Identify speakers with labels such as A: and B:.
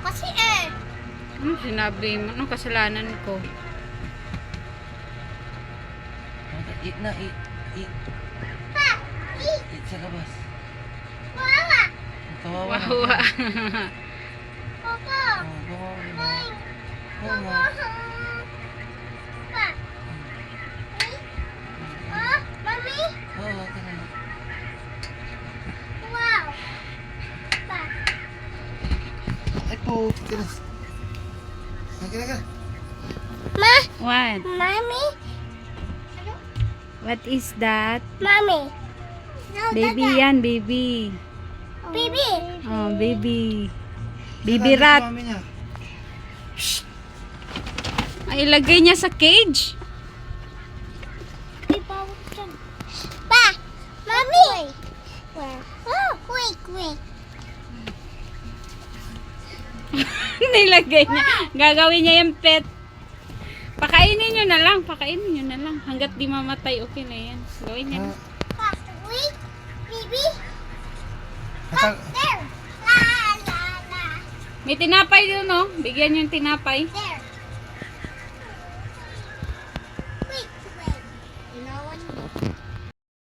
A: kasi eh.
B: Ano sinabi mo? Anong kasalanan ko?
C: Eat na, eat. Eat.
A: Pa, eat.
C: Eat sa labas.
A: Wawa.
C: Kawawa na.
B: Wawa.
A: Papa.
C: Oh, kawawa na.
A: Mine.
C: Oo nga.
A: Pa. Oh, Mommy.
C: Oo, tara na.
A: Wow. Pa.
C: Ay po, tira. Kira.
A: Ma.
B: What?
A: Mommy. Ano?
B: What is that?
A: Mommy. No,
B: Baby yan, baby.
A: Baby.
B: Oh, baby. Baby rat.
C: Mami niya.
B: Ay, ilagay niya sa cage.
A: Pa. Mommy. Where? Oh, quick.
B: Nilagay niya. Gagawin niya yung pet. Pakainin niyo na lang. Hanggat di mamatay, okay na yan. Gawin niya na.
A: Pa, quick. Baby.
C: Katal.
A: There. La.
B: May tinapay doon, no? Bigyan niyo yung tinapay.
A: There.